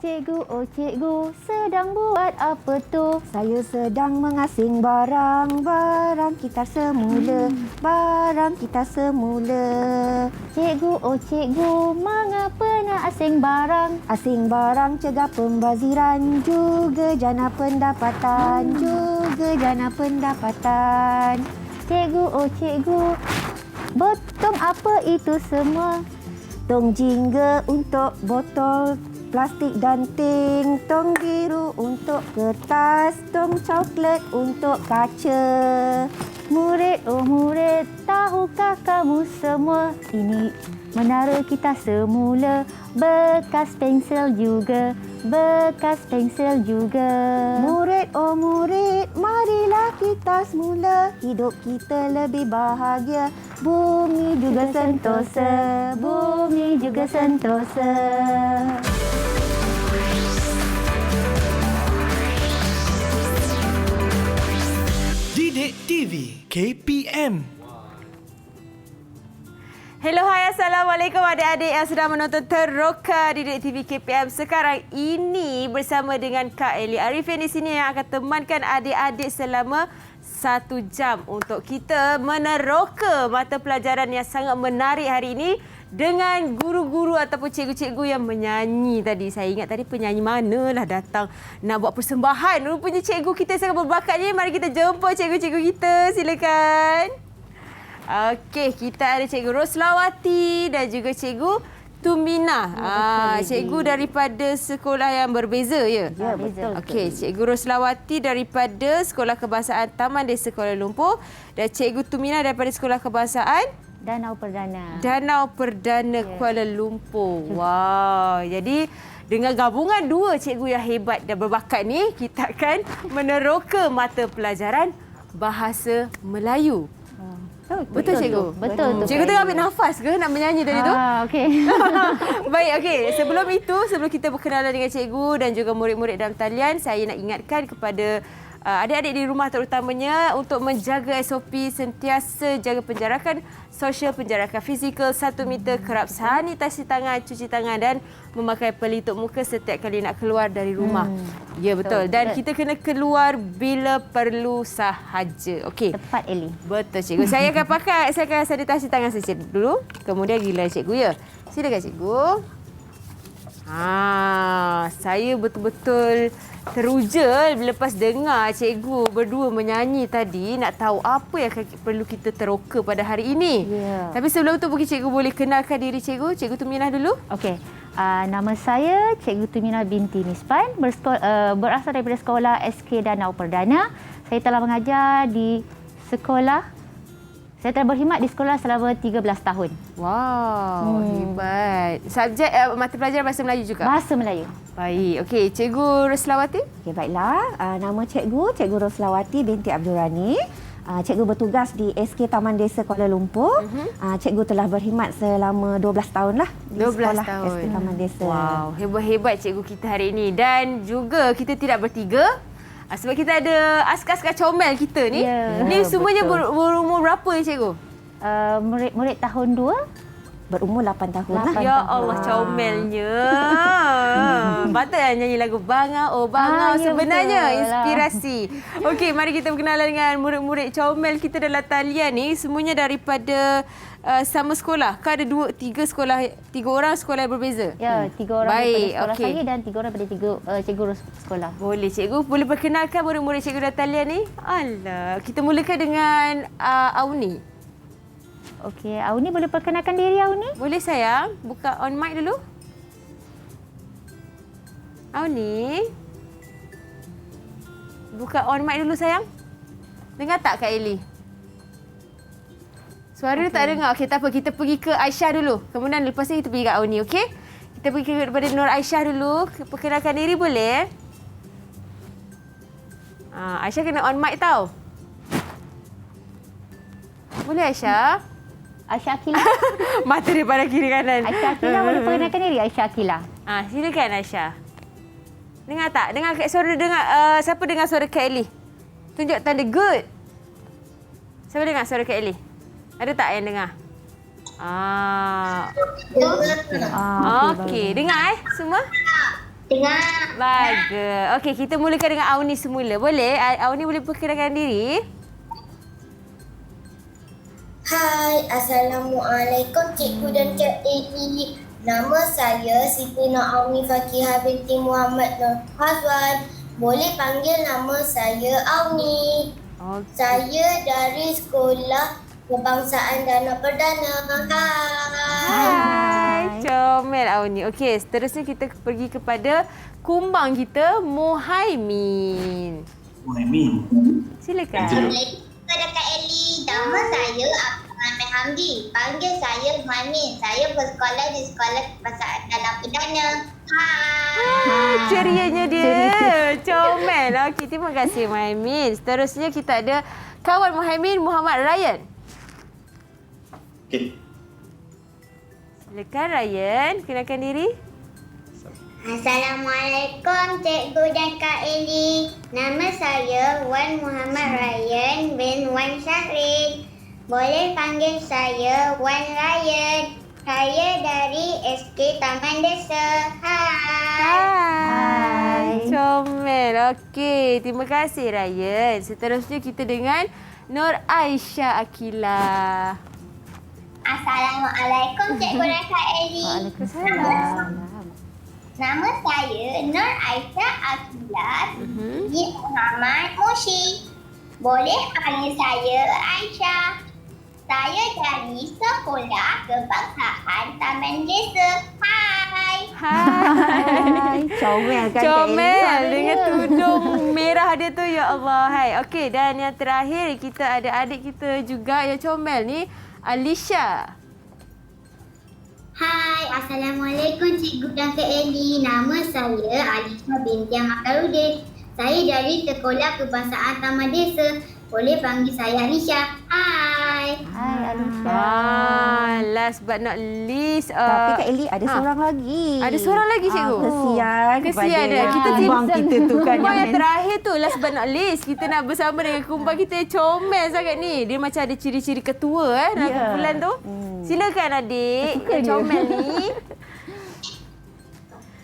cikgu, sedang buat apa tu? Saya sedang mengasing barang kita semula, barang kita semula. Cikgu, mengapa nak asing barang? Asing barang cegah pembaziran, juga jana pendapatan, Cikgu, botong apa itu semua? Tong jingga untuk botol plastik dan ting, tong biru untuk kertas, tong coklat untuk kaca. Murid, tahukah kamu semua ini menara kita semula, bekas pensel juga. Murid, marilah kita semula, hidup kita lebih bahagia, bumi juga sentosa. Didik TV KPM. Hello, hai, Assalamualaikum adik-adik yang sedang menonton Teroka Didik TV KPM. Sekarang ini bersama dengan Kak Eli Arifin di sini yang akan temankan adik-adik selama 1 jam untuk kita meneroka mata pelajaran yang sangat menarik hari ini dengan guru-guru ataupun cikgu-cikgu yang menyanyi tadi. Saya ingat tadi penyanyi manalah datang nak buat persembahan. Rupanya cikgu kita sangat berbakat ni. Mari kita jumpa cikgu-cikgu kita. Silakan. Okey, kita ada Cikgu Roslawati dan juga Cikgu Tumina. Cikgu daripada sekolah yang berbeza, ya? Ya, betul. Okey, Cikgu Roslawati daripada Sekolah Kebahasaan Taman Desa Kuala Lumpur dan Cikgu Tumina daripada Sekolah Kebahasaan Danau Perdana Kuala Lumpur. Wow, jadi dengan gabungan 2 cikgu yang hebat dan berbakat ni, kita akan meneroka mata pelajaran Bahasa Melayu. Betul cikgu? Betul. Cikgu tengah ambil nafas ke nak menyanyi tadi tu? Okey. Baik, okey. Sebelum kita berkenalan dengan cikgu dan juga murid-murid dalam talian, saya nak ingatkan kepada adik-adik di rumah terutamanya untuk menjaga SOP, sentiasa jaga penjarakan sosial, penjarakan fizikal 1 meter, kerap sanitasi tangan, cuci tangan dan memakai pelitup muka setiap kali nak keluar dari rumah. Ya, betul. Dan kita kena keluar bila perlu sahaja. Okey. Tepat, Eli. Betul, cikgu. Saya akan sanitasi tangan saya dulu. Kemudian giliran cikgu, ya. Silakan, cikgu. Saya betul-betul teruja lepas dengar cikgu berdua menyanyi tadi. Nak tahu apa yang perlu kita teroka pada hari ini. Ya. Tapi sebelum tu mungkin cikgu boleh kenalkan diri cikgu. Cikgu Tuminah dulu. Okey. Nama saya Cikgu Tumina binti Nispan, berasal daripada Sekolah SK Danau Perdana. Saya telah mengajar di sekolah. Saya telah berkhidmat di sekolah selama 13 tahun. Wow, hebat. Subjek mata pelajaran Bahasa Melayu juga? Bahasa Melayu. Baik. Okey, Cikgu Roslawati. Okay, baiklah. Nama Cikgu Roslawati binti Abdul Rani. Cikgu bertugas di SK Taman Desa Kuala Lumpur. Cikgu telah berkhidmat selama 12 tahun lah di 12 sekolah tahun. SK Taman Desa. Wow, hebat-hebat cikgu kita hari ini. Dan juga kita tidak bertiga. Sebab kita ada askar-askar comel kita ni. Ya, Ni semuanya berumur berapa ni cikgu? Murid tahun 2. Berumur 8 tahun lah. 8 Ya tahun. Allah, comelnya. Patutlah nyanyi lagu Bangau, oh Bangau. Ya, Sebenarnya betul lah. inspirasi. Okey, mari kita berkenalan dengan murid-murid comel kita dalam talian ni. Semuanya daripada sama sekolah. Kan ada 3 orang sekolah yang berbeza? Ya, 3 orang Baik, daripada sekolah okey. saya dan 3 orang daripada cikgu sekolah. Boleh cikgu, boleh perkenalkan murid-murid cikgu dalam talian ni? Alah, kita mulakan dengan Auni. Okey, Auni boleh perkenalkan diri, Auni? Boleh sayang? Buka on mic dulu. Auni. Buka on mic dulu sayang. Dengar tak Kak Eli? Suara dia tak dengar. Okey, tak apa. Kita pergi ke Aisyah dulu. Kemudian lepas ni kita pergi ke Auni, okey? Kita pergi kepada Nur Aisyah dulu. Perkenalkan diri boleh? Aisyah kena on mic tau. Boleh Aisyah? Aisyah Akilah. Mata dia pada kiri kanan. Aisyah Akilah boleh perkenalkan diri, Aisyah Akilah. Silakan Aisyah. Dengar tak? Dengar suara dengar siapa dengar suara Kak Eli? Tunjuk tanda good. Siapa dengar suara Kak Eli? Ada tak yang dengar? Okey, dengar semua? Dengar. Bagus. Okey, kita mulakan dengan Auni semula. Boleh? Auni boleh perkenalkan diri? Hai, Assalamualaikum Cikgu dan Cik Edi. Nama saya Siti Naomi Fakihah binti Muhammad Nur Hazwan. Boleh panggil nama saya Auni. Okey. Saya dari Sekolah Kebangsaan Danau Perdana. Hai. Comel Auni. Okey, seterusnya kita pergi kepada kumbang kita, Muhaimin. Muhaimin. Silakan. Assalamualaikum kepada Kak Eli. Nama saya Abdul Rahman Hamdi. Panggil saya Muhaimin. Saya bersekolah di Sekolah Kebangsaan Danau Perdana. Hai. Cerianya dia. Comel. Okey, terima kasih Muhaimin. Seterusnya kita ada kawan Muhaimin, Muhammad Ryan. Okey. Silakan Ryan, kenalkan diri. Assalamualaikum Cikgu dan Kak Eli. Nama saya Wan Muhammad Ryan bin Wan Syahrin. Boleh panggil saya Wan Ryan. Saya dari SK Taman Desa. Hai. Comel. Okey, terima kasih Ryan. Seterusnya kita dengan Nur Aisyah Akila. Assalamualaikum Cikgu dan Kak Eli. Waalaikumsalam. Nama saya Nur Aisyah Akilat bin Muhammad Mushi. Boleh panggil saya Aisyah. Saya dari Sekolah Kebangsaan Taman Desa. Hai. Hai. Comel kan Kak Eli Comel suaranya. dengan tudung merah dia tu, ya Allah. Hai. Okey, dan yang terakhir kita ada adik kita juga yang comel ni, Alisha. Hai, Assalamualaikum Cikgu dan Kak Eli. Nama saya Alisha binti Makarudin. Saya dari Sekolah Kebangsaan Taman Desa. Boleh panggil saya Alisha. Hai. Hai Alisha. Last but not least. Tapi Kak Eli ada seorang lagi. Ada seorang lagi, Cikgu? Kesian. Kesian dia. Kita kumbang kita tu kan. Kumbang yang terakhir tu, last but not least, kita nak bersama dengan kumbang kita yang comel sangat ni. Dia macam ada ciri-ciri ketua dalam kumpulan tu. Silakan adik, yang comel ni.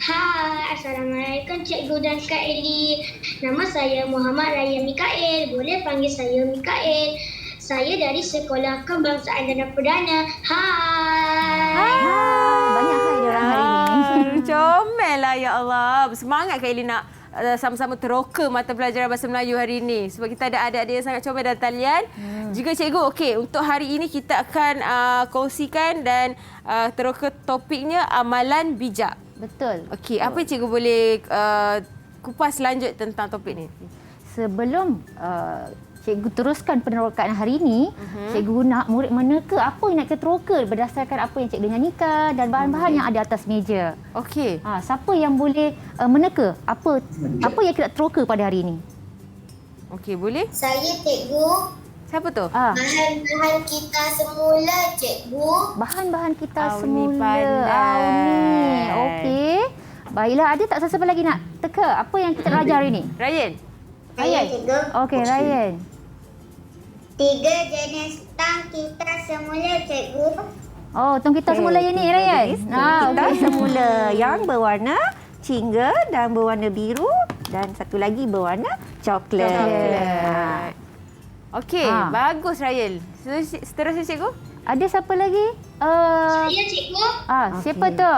Hai, Assalamualaikum Cikgu dan Kak Eli. Nama saya Muhammad Raya Mikael. Boleh panggil saya Mikael. Saya dari Sekolah Kebangsaan Danau Perdana. Hai. Banyak hai dia orang hari ni. Comel lah, ya Allah. Semangat Kak Eli nak sama-sama teroka mata pelajaran Bahasa Melayu hari ini. Sebab kita ada adik-adik yang sangat comel dalam talian. Juga Cikgu, okey, untuk hari ini kita akan kongsikan dan teroka topiknya amalan bijak. Betul. Okey, apa Cikgu boleh kupas lanjut tentang topik ni? Sebelum cikgu teruskan penerokaan hari ini, cikgu nak murid meneka apa yang nak kita teroka berdasarkan apa yang cikgu nyanyikan dan bahan-bahan yang ada atas meja. Okey. Siapa yang boleh meneka apa yang kita teroka pada hari ini? Okey, boleh? Saya Cikgu. Siapa tu? Bahan-bahan kita semula Cikgu. Bahan-bahan kita Auni semula. pandai. Auni. Okey. Baiklah, ada tak siapa lagi nak teka apa yang kita belajar hari ini? Ryan. Saya Cikgu. Okey, Ryan. 3 jenis tang kita semula Cikgu. Oh, tong kita semula yang ni, Ryan. Kita okey. semula yang berwarna cingga dan berwarna biru dan satu lagi berwarna coklat. Okey, bagus Ryan. Seterusnya Cikgu? Ada siapa lagi? Saya Cikgu. Siapa tu?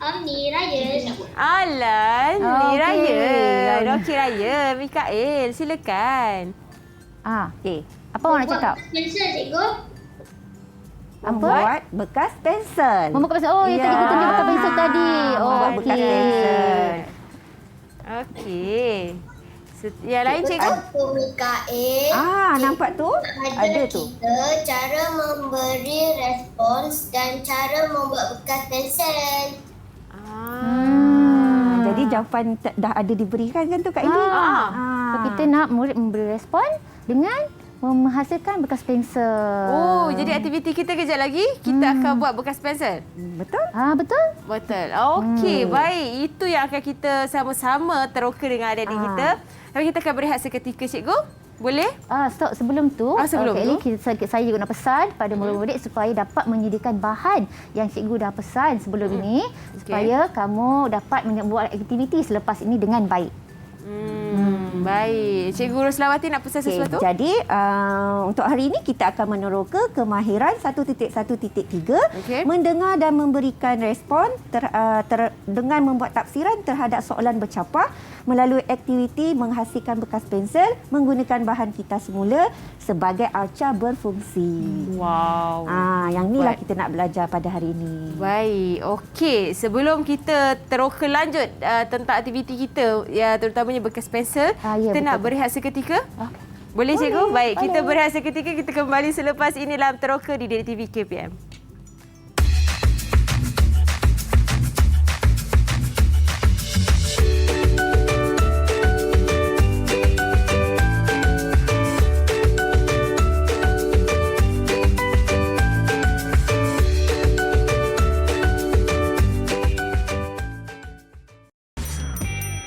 Amni Raya. Alan, Okey. Ryan. Okey, Ryan. Mikael, silakan. Okey. Apa awak nak cakap? Pensel Cikgu. Membuat bekas pensel. Membuka pensel. Oh, yang tadi kita tunjuk bekas pensel tadi. Membuat bekas pensel. Okey. Yang lain Cikgu? Untuk Mikael. Nampak tu? Ada tu. Kita cara memberi respons dan cara membuat bekas pensel. Jadi jawapan dah ada diberikan kan tu Kak Eli? So, kita nak murid memberi respon dengan menghasilkan bekas pensel. Oh, jadi aktiviti kita kejap lagi kita akan buat bekas pensel. Betul? Betul? Betul. Okey, baik. Itu yang akan kita sama-sama teroka dengan adik-adik kita. Tapi kita akan berehat seketika, Cikgu. Boleh? Stop sebelum tu. Sebelum Kak Eli, saya juga nak pesan pada murid-murid supaya dapat menyediakan bahan yang cikgu dah pesan sebelum ini supaya kamu dapat membuat aktiviti selepas ini dengan baik. Baik. Cikgu Roslawati nak pesan sesuatu? Jadi untuk hari ini kita akan meneroka kemahiran 1.1.3 mendengar dan memberikan respon dengan membuat tafsiran terhadap soalan bercapah melalui aktiviti menghasilkan bekas pensel menggunakan bahan kita semula sebagai arca berfungsi. Wow. Yang inilah kita nak belajar pada hari ini. Baik. Okey, sebelum kita teroka lanjut tentang aktiviti kita, ya terutamanya bekas pensel, Ya, kita betul. nak berehat seketika? Boleh cikgu? Baik, kita berehat seketika. Kita kembali selepas ini dalam teroka di Didik TV KPM.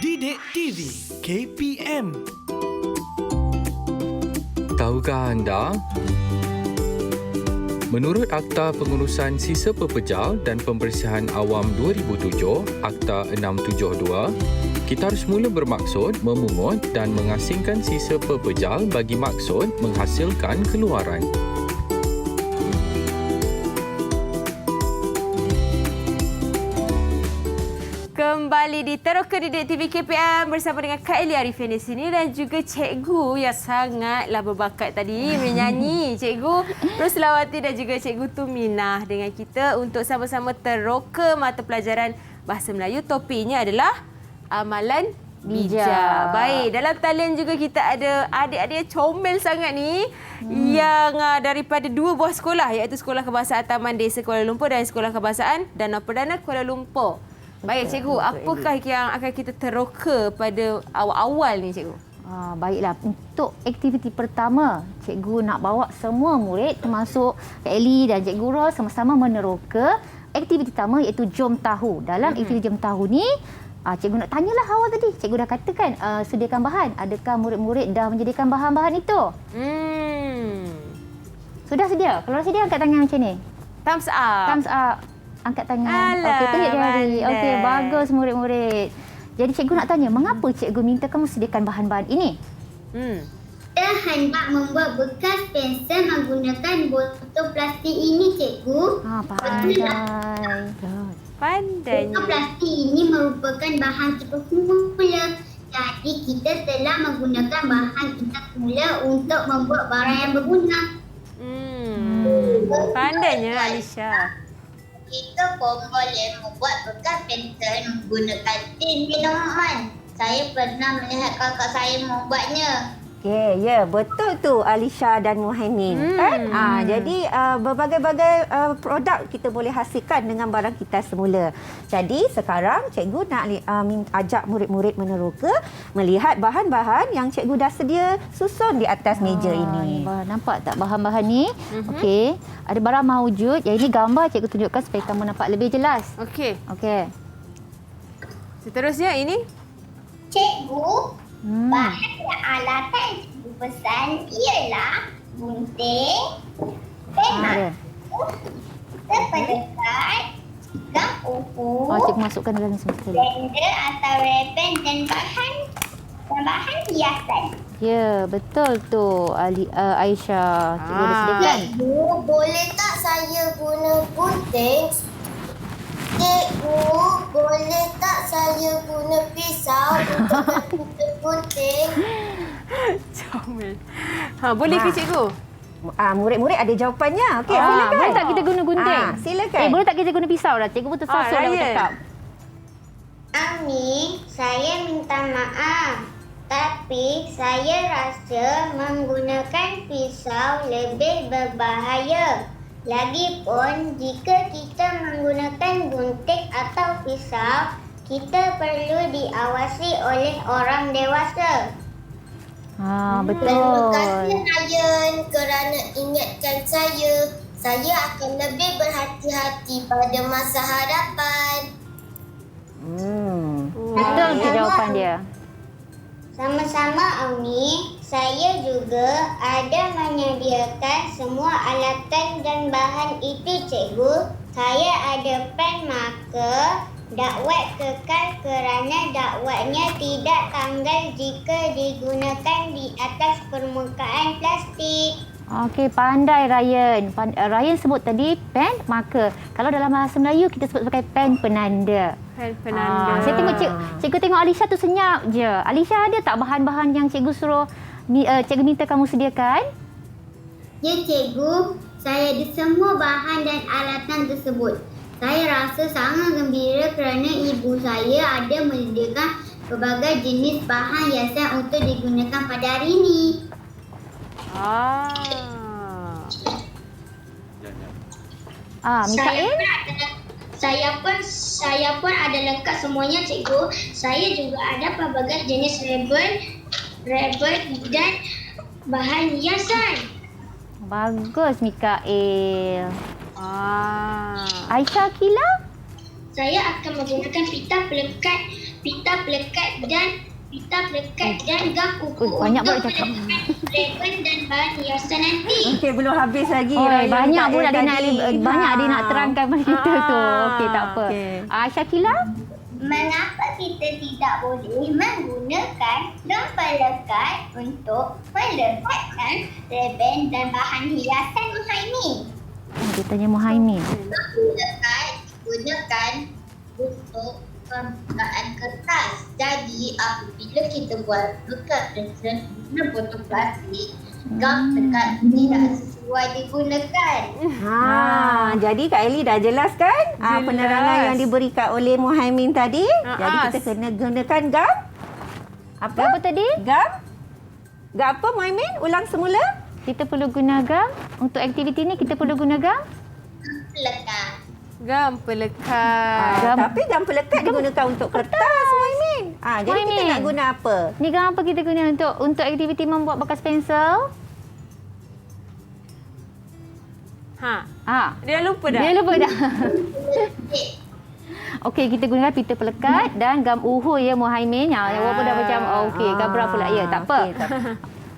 Didik TV KPM. Tahukah anda? Menurut Akta Pengurusan Sisa Pepejal dan Pembersihan Awam 2007, Akta 672, kita harus mula bermaksud memungut dan mengasingkan sisa pepejal bagi maksud menghasilkan keluaran. Kembali di Teroka Didik TV KPM bersama dengan Kak Eli Arifin di sini dan juga cikgu yang sangatlah berbakat tadi menyanyi. Cikgu Roslawati dan juga cikgu Tuminah dengan kita untuk sama-sama teroka mata pelajaran Bahasa Melayu. Topiknya adalah amalan bijak. Baik, dalam talian juga kita ada adik-adik yang comel sangat ni yang daripada dua buah sekolah iaitu Sekolah Kebahasaan Taman Desa Kuala Lumpur dan Sekolah Kebahasaan Danau Perdana Kuala Lumpur. Baik cikgu, apakah yang akan kita teroka pada awal-awal ni cikgu? Baiklah, untuk aktiviti pertama, cikgu nak bawa semua murid termasuk Kak Eli dan Cikgu Ros sama-sama meneroka aktiviti pertama iaitu Jom Tahu. Dalam aktiviti Jom Tahu ni, cikgu nak tanyalah awal tadi. Cikgu dah katakan sediakan bahan. Adakah murid-murid dah menyediakan bahan-bahan itu? Sudah sedia? Kalau dah sedia, angkat tangan macam ni. Thumbs up. Thumbs up. Angkat tangan. Alah, Okey, tunjuk jari. pandai. Okey, bagus murid-murid. Jadi cikgu nak tanya, mengapa cikgu minta kamu sediakan bahan-bahan ini? Kita hendak membuat bekas pensel menggunakan botol plastik ini, cikgu. Pandai. Pandainya. Botol plastik ini merupakan bahan kita semula. Jadi kita telah menggunakan bahan kita semula untuk membuat barang yang berguna. Pandainya Alisha. Kita pun boleh membuat bekas pensel menggunakan tin minuman. Saya pernah melihat kakak saya membuatnya. Okey, ya, betul tu Alisha dan Muhaimin. Kan? Jadi berbagai-bagai produk kita boleh hasilkan dengan barang kita semula. Jadi sekarang cikgu nak ajak murid-murid meneroka melihat bahan-bahan yang cikgu dah sedia susun di atas meja ini. Nampak tak bahan-bahan ni? Okey, ada barang mawujud. Yang ini gambar cikgu tunjukkan supaya kamu nampak lebih jelas. Okey. Okey. Seterusnya ini. Cikgu, bahan dan alatan yang cikgu pesan ialah gunting, pena, sepelekat, gam ukur, Cikgu masukkan dalam semesta. blender atau reban dan bahan hiasan. Ya, betul tu Aisyah. Cikgu dah sediakan. Cikgu, boleh tak saya guna gunting? Cikgu, boleh tak saya guna pisau untuk gunting? Comel. Boleh ke cikgu? Murid-murid ada jawapannya. Okey, silakan. Boleh tak kita guna gunting? Silakan. Boleh tak kita guna pisau dah? Cikgu pun tersasar dah Ryan. bercakap. Ami, saya minta maaf. Tapi saya rasa menggunakan pisau lebih berbahaya. Lagipun, jika kita menggunakan gunting atau pisau, kita perlu diawasi oleh orang dewasa. Betul. Terima kasih Ryan kerana ingatkan saya. Saya akan lebih berhati-hati pada masa hadapan. Betul tu jawapan dia. Sama-sama Auni, saya juga ada menyediakan semua alatan dan bahan itu cikgu. Saya ada pen marker, dakwat kekal kerana dakwatnya tidak tanggal jika digunakan di atas permukaan plastik. Okey, pandai Ryan. Ryan sebut tadi pen marker. Kalau dalam bahasa Melayu kita sebut sebagai pen penanda. Pen penanda. Saya tengok cikgu tengok Alisha tu senyap je. Alisha ada tak bahan-bahan yang cikgu suruh cikgu minta kamu sediakan? Ya cikgu, saya ada semua bahan dan alatan tersebut. Saya rasa sangat gembira kerana ibu saya ada menyediakan pelbagai jenis bahan hiasan untuk digunakan pada hari ini. Mikael? Saya pun ada lengkap semuanya cikgu. Saya juga ada pelbagai jenis rebel dan bahan hiasan. Bagus Mikael. Aisyah Akila? Saya akan menggunakan pita pelekat dan gam kuku banyak pula untuk cakap. meletakkan rebel dan bahan hiasan nanti. Okey, belum habis lagi. Oh, Ryan banyak Mikael pun ada tadi. banyak dia nak terangkan pada kita tu. Okey, tak apa. Okey. Aisyah Akila? Mengapa kita tidak boleh menggunakan gam pelekat untuk melekatkan rebel dan bahan hiasan Muhaimin? Dia tanya Muhaimin. Gam pelekat digunakan untuk permukaan kertas. Jadi apabila kita buat lekat dengan botol plastik, gam pelekat tidak sesuai digunakan. Jadi Kak Eli dah jelaskan Jelas. penerangan yang diberikan oleh Muhaimin tadi. Jadi kita kena gunakan gam. Apa tadi? Gam? Gam apa Muhaimin? Ulang semula. Kita perlu guna gam. Untuk aktiviti ni kita perlu guna gam. Pelekat. Gam pelekat. Gam. Tapi gam pelekat digunakan untuk kertas Muhaimin. Jadi kita Muhaimin. nak guna apa? Ni gam apa kita guna untuk aktiviti membuat bekas pensel? Dia lupa dah. Dia lupa dah. Okey, kita gunakan pita pelekat dan gam uhu ya Muhaimin. Walaupun dah macam okey, gambar pula ya, tak apa. Okey,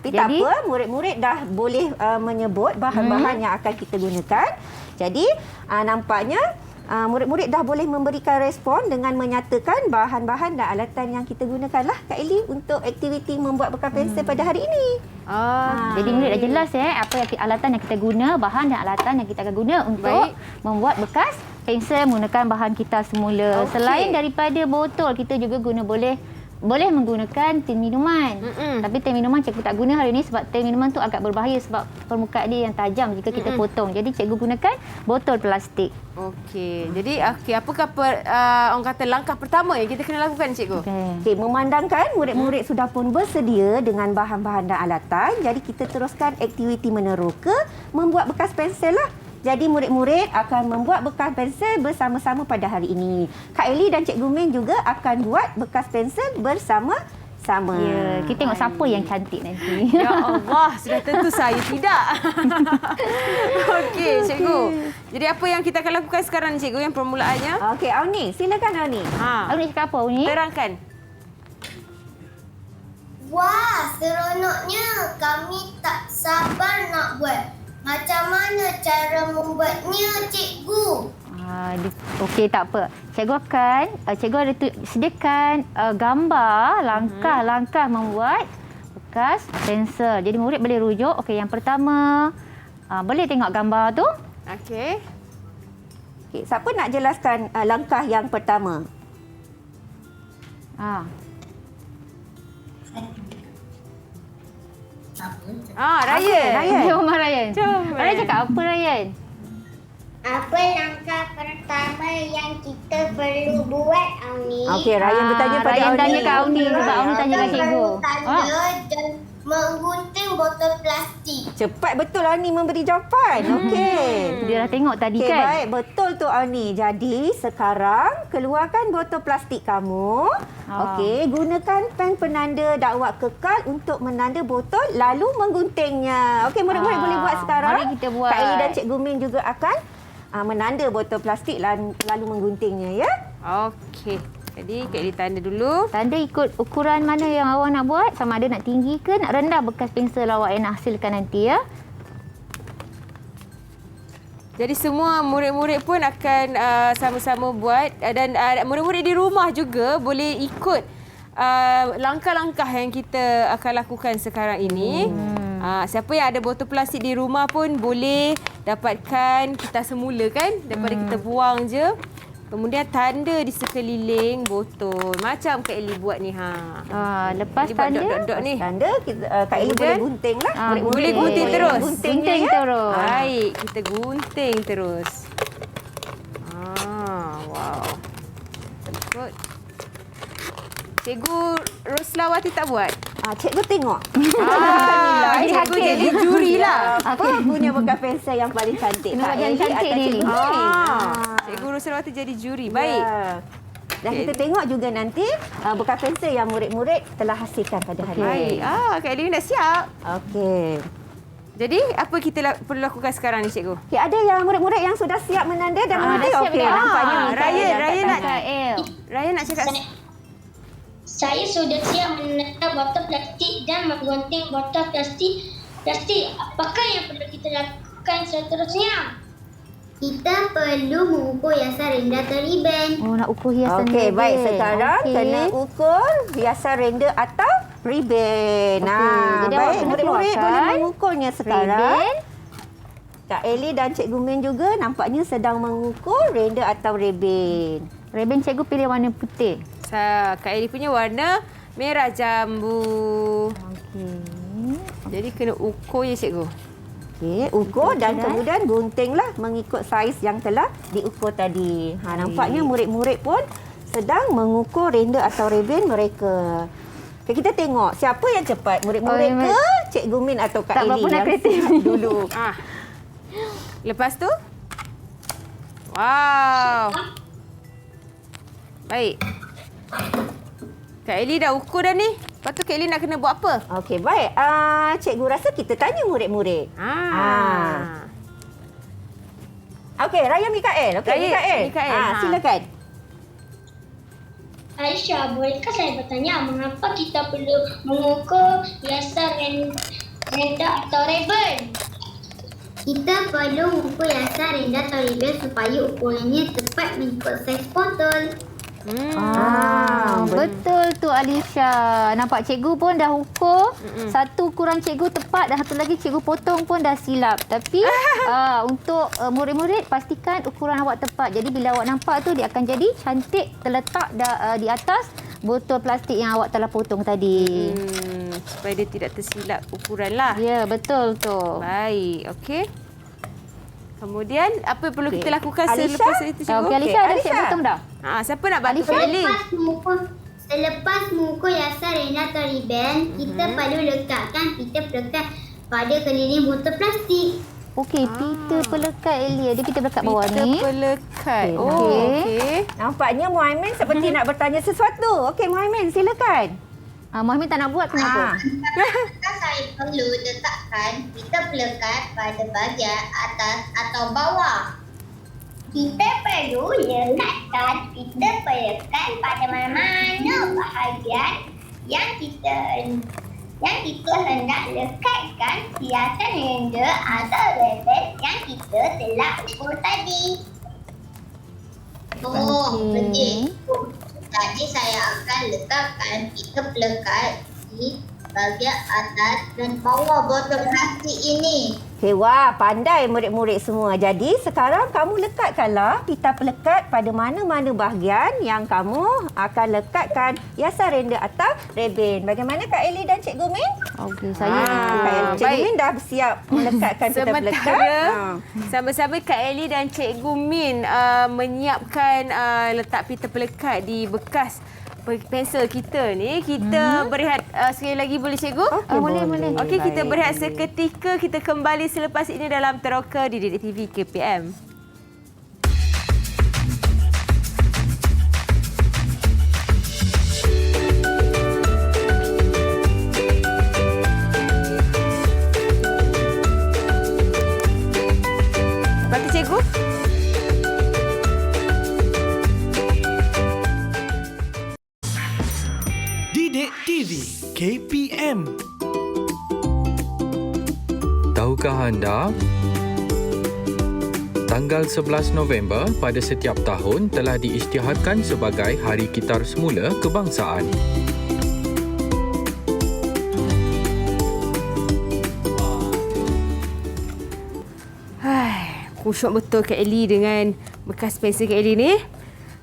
Tapi tak Jadi- apa, murid-murid dah boleh menyebut bahan-bahan yang akan kita gunakan. Jadi nampaknya murid-murid dah boleh memberikan respon dengan menyatakan bahan-bahan dan alatan yang kita gunakanlah Kak Eli untuk aktiviti membuat bekal pensel pada hari ini. Jadi murid dah jelas apa yang alatan yang kita guna, bahan dan alatan yang kita akan guna untuk membuat bekas pensel menggunakan bahan kita semula. Okey. Selain daripada botol, kita juga boleh menggunakan tin minuman. Tapi tin minuman cikgu tak guna hari ini sebab tin minuman tu agak berbahaya sebab permukaan dia yang tajam jika kita potong. Jadi cikgu gunakan botol plastik. Okey. Jadi apakah orang kata langkah pertama yang kita kena lakukan cikgu? Okey, memandangkan murid-murid sudah pun bersedia dengan bahan-bahan dan alatan, jadi kita teruskan aktiviti meneroka membuat bekas pensel lah. Jadi murid-murid akan membuat bekas pensel bersama-sama pada hari ini. Kak Eli dan Cikgu Min juga akan buat bekas pensel bersama-sama. Ya, kita tengok siapa yang cantik nanti. Ya Allah, sudah tentu saya tidak. Okey, cikgu. Jadi apa yang kita akan lakukan sekarang ni cikgu yang permulaannya? Okey, Auni, silakan Auni. Awak nak cakap apa ni? Terangkan. Wah, seronoknya. Kami tak sabar nak buat. Macam mana cara membuatnya, cikgu? Okey, tak apa. Cikgu ada sediakan gambar langkah-langkah membuat bekas pensel. Jadi murid boleh rujuk. Okey, yang pertama, boleh tengok gambar tu. Okey. Okey, siapa nak jelaskan langkah yang pertama? Ryan. Jom Ryan. Ryan cakap apa Ryan? Apa langkah pertama yang kita perlu buat, Auni? Okey, Ryan bertanya pada Ryan Auni. tanya kat Auni sebab Auni tanya kat cikgu. Tanda dan menggunting botol plastik. Cepat betul Auni memberi jawapan. Okey. Dia dah tengok tadi Okey, kan? baik. Betul tu Auni. Jadi, sekarang keluarkan botol plastik kamu. Okey, gunakan pen penanda dakwat kekal untuk menanda botol lalu mengguntingnya. Okey, murid-murid boleh buat sekarang. Mari kita buat. Kak Eli dan Cikgu Min juga akan menanda botol plastik lalu mengguntingnya ya. Okey. Jadi Kak Eli tanda dulu. Tanda ikut ukuran mana yang awak nak buat. Sama ada nak tinggi ke, nak rendah bekas pensel awak yang nak hasilkan nanti ya. Jadi semua murid-murid pun akan sama-sama buat dan murid-murid di rumah juga boleh ikut langkah-langkah yang kita akan lakukan sekarang ini. Siapa yang ada botol plastik di rumah pun boleh dapatkan kita semula kan daripada kita buang je. Kemudian tanda di sekeliling botol. Macam Kak Eli buat ni. Lepas Eli buat tanda, dot-dot ni. Tanda Kak Eli boleh gunting lah. Boleh gunting terus. Gunting terus. Baik, kita gunting terus. Wow. Good. Cikgu Roslawati tak buat? Cikgu tengok. Cikgu jadi juri lah. Apa punya bekas pensel yang paling cantik? Kena buat yang Eli cantik atau ni. Cikgu Min? Cikgu Roslawati jadi juri. Baik. Ya. Dan kita tengok juga nanti bekas pensel yang murid-murid telah hasilkan pada hari ini. Baik. Kak Eli dah siap. Okey. Jadi, apa kita perlu lakukan sekarang ni, Cikgu? Okay, ada yang murid-murid yang sudah siap menanda dan menanda. dah siap Okey, dah. nampaknya Raya nak cakap. Saya sudah siap menata botol plastik dan menggunting botol plastik. Apakah yang perlu kita lakukan seterusnya? Kita perlu mengukur hiasan rendah atau ribbon. nak ukur hiasan Okey, ribbon. baik. Sekarang Okey. kena ukur hiasan renda atau ribbon. Jadi awak Baik, kena murid-murid keluarkan boleh mengukurnya sekarang. ribbon. Kak Eli dan Cikgu Min juga nampaknya sedang mengukur renda atau ribbon. Ribbon cikgu pilih warna putih. Kak Eli punya warna merah jambu. Okey. Jadi kena ukur je, Cikgu. Okey, ukur dan kemudian guntinglah mengikut saiz yang telah diukur tadi. Nampaknya murid-murid pun sedang mengukur renda atau ribbon mereka. Okay, kita tengok siapa yang cepat, murid-murid ke Cikgu Min atau Kak Tak Eli berapa nak yang kreatif. siap dulu. Lepas tu? Wow. Baik. Kak Eli dah ukur dah ni. Lepas tu Kak Eli nak kena buat apa? Okey, baik. Cikgu rasa kita tanya murid-murid. Okey, Raya Mikael. Okey, Mikael. Silakan. Aisyah, bolehkah saya bertanya mengapa kita perlu mengukur hiasan rendah atau ribbon? Kita perlu mengukur hiasan rendah atau ribbon supaya ukurannya tepat mengikut saiz botol. Betul tu Alisha. Nampak cikgu pun dah ukur. Satu ukuran cikgu tepat dan satu lagi cikgu potong pun dah silap. Tapi untuk murid-murid pastikan ukuran awak tepat. Jadi bila awak nampak tu dia akan jadi cantik terletak di atas botol plastik yang awak telah potong tadi. Supaya dia tidak tersilap ukuran lah. Ya, betul tu. Baik, okey. Kemudian apa yang perlu kita lakukan Alisha? selepas itu, Cikgu? Okey, Alisha dah Alisha. siap potong dah? Siapa nak bantu Kak Eli? Selepas mengukur hiasan rendah atau ribbon, kita perlu lekatkan pita pelekat pada keliling botol plastik. Okey, pita pelekat Eli. Ada pita pelekat bawah Pita ni. pelekat. Okey. Nampaknya Muhaimin seperti nak bertanya sesuatu. Okey, Muhaimin, silakan. Muhammad tak nak buat, kenapa? Apakah saya perlu letakkan pita pelekat pada bahagian atas atau bawah? Kita perlu lekatkan pita pelekat pada mana-mana bahagian yang kita hendak lekatkan hiasan renda atau ribbon yang kita telah ukur tadi. Begitu. Tadi saya akan letakkan pita pelekat di bahagian atas dan bawah botol plastik ini. Okey, wah, pandai murid-murid semua. Jadi, sekarang kamu lekatkanlah pita pelekat pada mana-mana bahagian yang kamu akan lekatkan hiasan renda atau ribbon. Bagaimana Kak Eli dan Cikgu Min? Okey, saya Cikgu Min dah siap melekatkan pita pelekat. Sementara sama-sama Kak Eli dan Cikgu Min menyiapkan letak pita pelekat di bekas pensel kita ni. Kita berehat sekali lagi, boleh Cikgu? Okey, boleh. Okey, kita berehat seketika. Kita kembali selepas ini dalam Teroka di Didik TV KPM. Bantu Cikgu. KPM. Tahukah anda? Tanggal 11 November pada setiap tahun telah diisytiharkan sebagai Hari Kitar Semula Kebangsaan. Khusyuk betul Kak Ellie dengan bekas pensel Kak Ellie ni.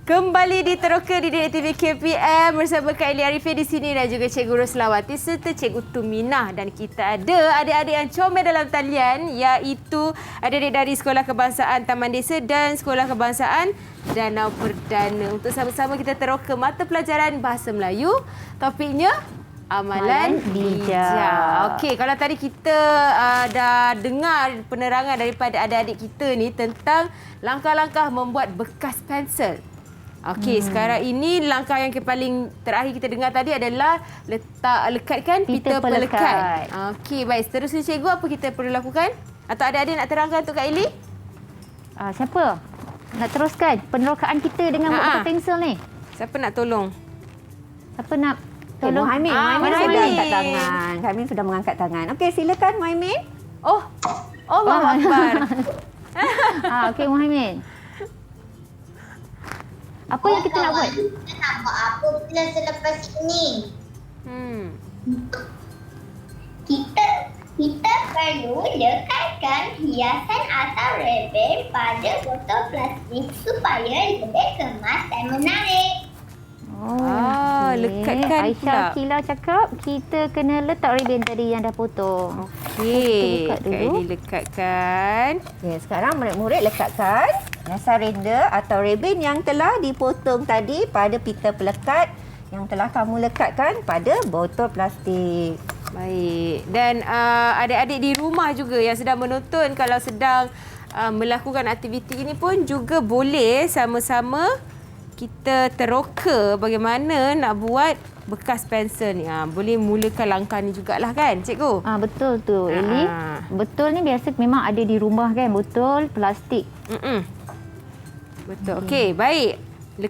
Kembali di Teroka Didik TV KPM bersama Kak Ellie Arifin di sini dan juga Cikgu Roslawati serta Cikgu Tuminah. Dan kita ada adik-adik yang comel dalam talian iaitu adik-adik dari Sekolah Kebangsaan Taman Desa dan Sekolah Kebangsaan Danau Perdana. Untuk sama-sama kita teroka mata pelajaran Bahasa Melayu. Topiknya Amalan bijak. Okey, kalau tadi kita dah dengar penerangan daripada adik-adik kita ni tentang langkah-langkah membuat bekas pensel. Okey, sekarang ini langkah yang paling terakhir kita dengar tadi adalah lekatkan pita pelekat. Okey, baik. Seterusnya cikgu, apa kita perlu lakukan? Atau adik-adik nak terangkan untuk Kak Ellie? Siapa nak teruskan penerokaan kita dengan buat pensel ni? Siapa nak tolong? Siapa nak tolong? Muhaimin. Muhaimin sudah angkat tangan. Muhaimin sudah mengangkat tangan. Okey, silakan Muhaimin. Allahu Akbar. Ah, Okey, Muhaimin. Apa yang kita nak buat? Kita nak buat apa pula selepas ini? Kita perlu lekatkan hiasan atau rebel pada botol plastik supaya lebih kemas dan menarik. Lekatkan Aisyah pula. Kila cakap kita kena letak reben tadi yang dah potong. Okey, Kita lekat Kak dulu. Ellie lekatkan. Okey, sekarang murid-murid lekatkan hiasan renda atau reben yang telah dipotong tadi pada pita pelekat yang telah kamu lekatkan pada botol plastik. Baik. Dan adik-adik di rumah juga yang sedang menonton, kalau sedang melakukan aktiviti ini pun juga boleh sama-sama kita teroka bagaimana nak buat bekas pensel ni. Boleh mulakan langkah ni jugalah kan, cikgu? Betul tu, Eli. Betul ni biasa memang ada di rumah kan, botol plastik. Betul. Okey, baik.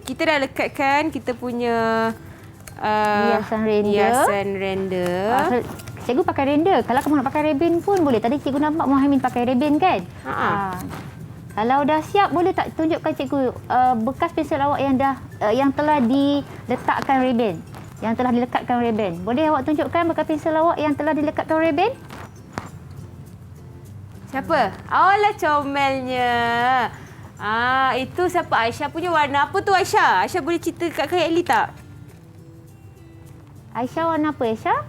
Kita dah lekatkan kita punya Hiasan renda. Hiasan renda. Cikgu pakai renda. Kalau kamu nak pakai reben pun boleh. Tadi cikgu nampak Muhaimin pakai reben kan? Kalau dah siap, boleh tak tunjukkan cikgu bekas pensel awak yang telah diletakkan reben, yang telah dilekatkan reben. Boleh awak tunjukkan bekas pensel awak yang telah dilekatkan reben? Siapa? Alah, comelnya. Itu siapa? Aisyah punya warna apa tu, Aisyah? Aisyah boleh cerita kat Kak Ellie tak? Aisyah warna apa, Aisyah?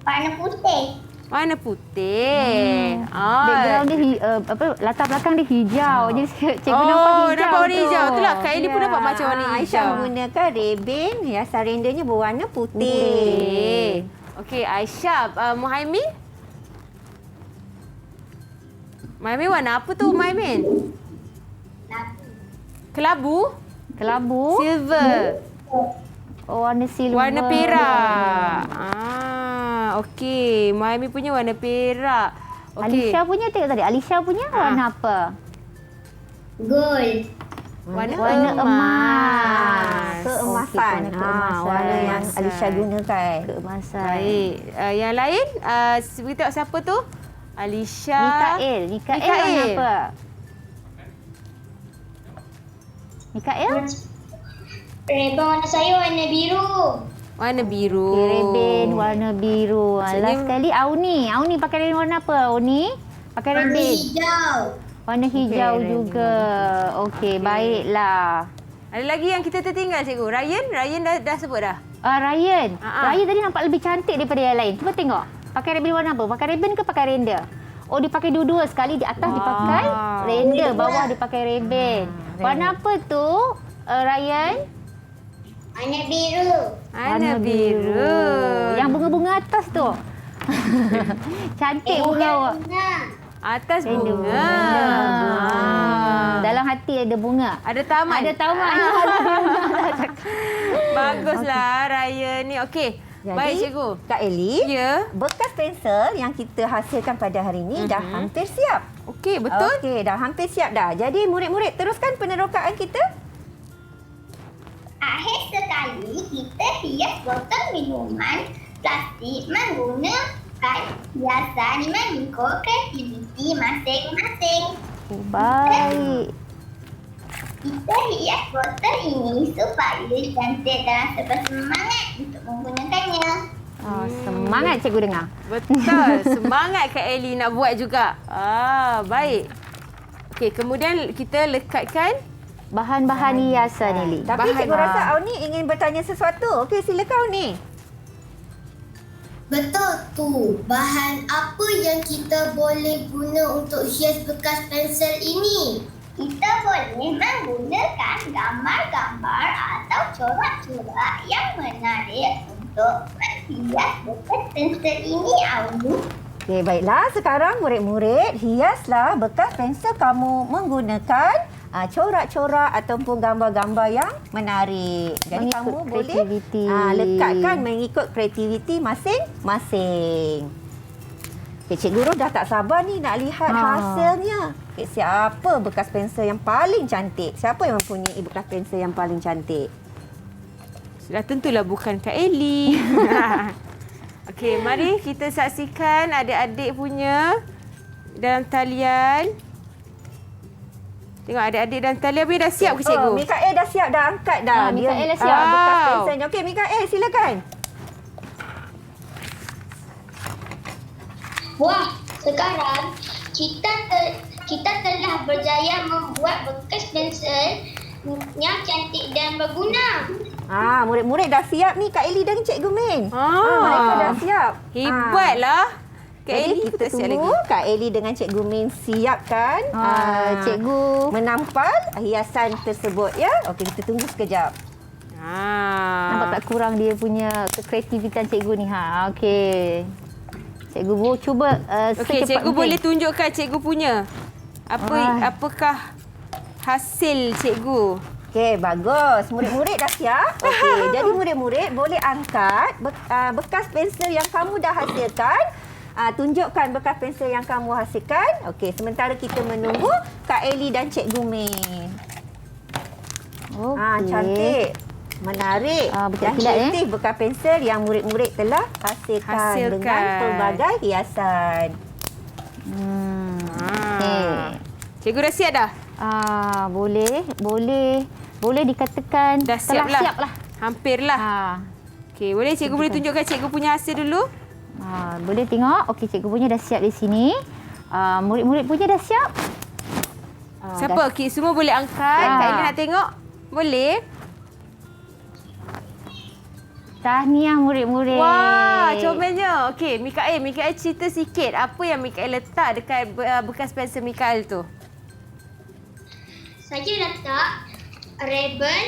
Warna putih. Warna putih. Background dia latar belakang dia hijau. Jadi cikgu nampak hijau. Nampak warna tu. hijau. Itulah Kak Ellie pun nampak macam warna Aisyah hijau. menggunakan reben hiasan rendanya berwarna putih. Okey, Aisyah, Muhaimin? Muhaimin warna apa tu, Muhaimin? Kelabu? Kelabu. Silver. Warna silver. Warna perak. Okey. Muhaimin punya warna perak. Okey. Alisha punya tengok tadi. Alisha punya warna apa? Gold. Warna emas. Keemasan. Okey, keemasan. Warna yang Alisha gunakan. Keemasan. Baik. Yang lain, kita tengok siapa tu? Alisha. Mikael warna apa? Mikael? Reben warna saya warna biru. Warna biru. Okay, reben warna biru. Last sekali Auni. Auni pakai reben warna apa? Auni pakai Warna reben. hijau. Warna hijau juga. Okey, baiklah. Ada lagi yang kita tertinggal, cikgu. Ryan dah sebut dah. Ryan. Ryan tadi nampak lebih cantik daripada yang lain. Cuba tengok. Pakai reben warna apa? Pakai reben ke pakai renda? Oh, dia pakai dua-dua. Sekali di atas dipakai renda, bawah dipakai reben. Warna apa tu, Ryan? Warna biru. Warna biru. Yang bunga-bunga atas tu. Cantik bunga awak. Atas Renda bunga. Dalam hati ada bunga. Ada taman. Ada taman. Baguslah Raya ni. Okey. Jadi, Baik, cikgu. Kak Ellie, Ya. bekas pensel yang kita hasilkan pada hari ini dah hampir siap. Okey, betul. Okey, dah hampir siap dah. Jadi murid-murid teruskan penerokaan kita. Akhir sekali kita hias botol minuman plastik menggunakan hiasan mengikut kreativiti masing-masing. Baik. Kita hias botol ini supaya cantik dan serba semangat untuk menggunakannya. Semangat cikgu dengar. Betul. Semangat Kak Ellie nak buat juga. Baik. Okey, kemudian kita lekatkan Bahan-bahan hiasan ni, Li. Tapi Bahan- cikgu rasa Auni ingin bertanya sesuatu. Okey, silakan Auni. Betul tu. Bahan apa yang kita boleh guna untuk hias bekas pensel ini? Kita boleh menggunakan gambar-gambar atau corak-corak yang menarik untuk menghias bekas pensel ini, Auni. Okey, baiklah. Sekarang murid-murid, hiaslah bekas pensel kamu menggunakan corak-corak ataupun gambar-gambar yang menarik. Jadi Mengikut kamu boleh kreativiti. lekatkan mengikut kreativiti masing-masing. Okay, Cikgu Ros dah tak sabar ni nak lihat hasilnya. Okay, siapa bekas pensel yang paling cantik? Siapa yang mempunyai bekas pensel yang paling cantik? sudah tentulah bukan Kak Ellie. Okey, mari kita saksikan adik-adik punya dalam talian. Tengok adik-adik dalam talian punya dah siap ke cikgu? Mikael dah siap, dah angkat dah. Mikael dah siap. Bekas Wow. penselnya. Okey, Mikael silakan. Wah, sekarang kita telah berjaya membuat bekas pensel yang cantik dan berguna. Murid-murid dah siap ni. Kak Ellie dan Cikgu Min. Mereka dah siap. Hebatlah. Kak Jadi Ellie kita tak siap tunggu lagi. Kak Ellie dengan Cikgu Min siapkan Cikgu. menampal hiasan tersebut ya. Okey, kita tunggu sekejap. Nampak tak kurang dia punya kreativiti cikgu ni. Okey. Cikgu Bu cuba Okey, secepat cikgu mungkin. boleh tunjukkan cikgu punya. Apakah hasil cikgu? Okey, bagus. Murid-murid dah siap. Okey, jadi murid-murid boleh angkat bekas pensel yang kamu dah hasilkan. Tunjukkan bekas pensel yang kamu hasilkan. Okey, sementara kita menunggu Kak Ellie dan Cikgu Min. Okey. Cantik. Menarik. betul Dan kilat, kreatif bekas pensel yang murid-murid telah hasilkan dengan pelbagai hiasan. Okey. Cikgu dah siap dah? Boleh dikatakan Dah telah siap lah. siap lah. Hampirlah. Okey, boleh cikgu boleh tunjukkan cikgu punya hasil dulu? Boleh tengok. Okey, cikgu punya dah siap di sini. Murid-murid punya dah siap. Siapa? Okey, semua boleh angkat. Kak Ellie nak tengok? Boleh? Tahniah murid-murid. Wah, comelnya. Okey, Mikael cerita sikit. Apa yang Mikael letak dekat bekas pensel Mikael tu? Saya letak ribbon,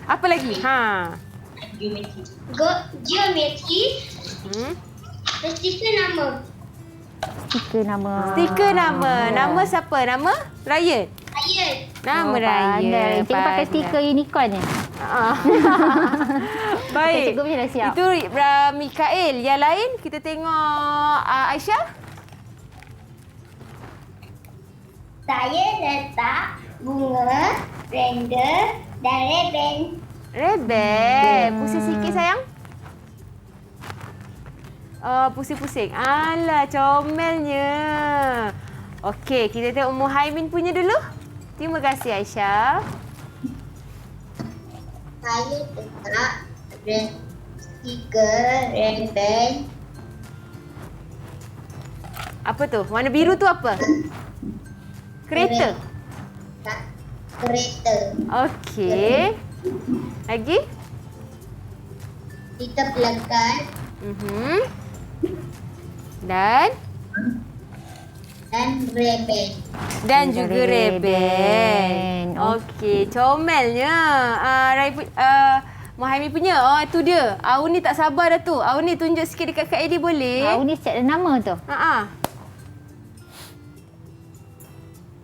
Apa lagi? geometri, dan stiker nama. Stiker nama. Stiker nama. Nama siapa? Nama Ryan? Ryan. Nama Pandai. Ryan. Cikgu pakai stiker unicorn je. Baik. Okey, cikgu punya dah siap. Itu Mikael. Yang lain kita tengok Aisyah. Saya letak bunga, render dan rebel. Rebel. Pusing sikit sayang. Oh, pusing-pusing. Alah, comelnya. Okey, kita tengok Muhaimin punya dulu. Terima kasih Aisyah. Saya letak stiker, rebel. Apa tu? Warna biru tu apa? Kereta. Kereta. Okey. Lagi? Kita pelekat Dan rebel. dan juga Rebel. rebel. Okey, comelnya. Muhaimin punya. Oh, itu dia. Auni tak sabar dah tu. Auni tunjuk sikit dekat Kak Edi boleh? Ni set nama tu.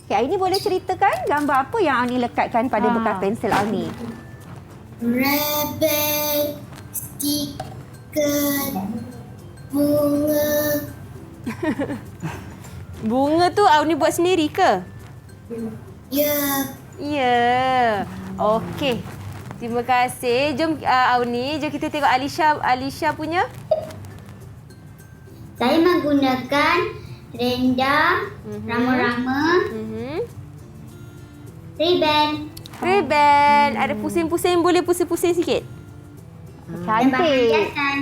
Okey, Aini boleh ceritakan gambar apa yang Aini lekatkan pada bekas pensel Aini? Rebel, stiker, bunga. Bunga tu Auni buat sendiri ke? Ya, Ya. Okey. Terima kasih. Jom Auni, jom kita tengok Alisha punya. Saya menggunakan rendang, rama-rama, ribbon Ribbon. Ada pusing-pusing, boleh pusing-pusing sikit? dan bahan Cantik. hiasan.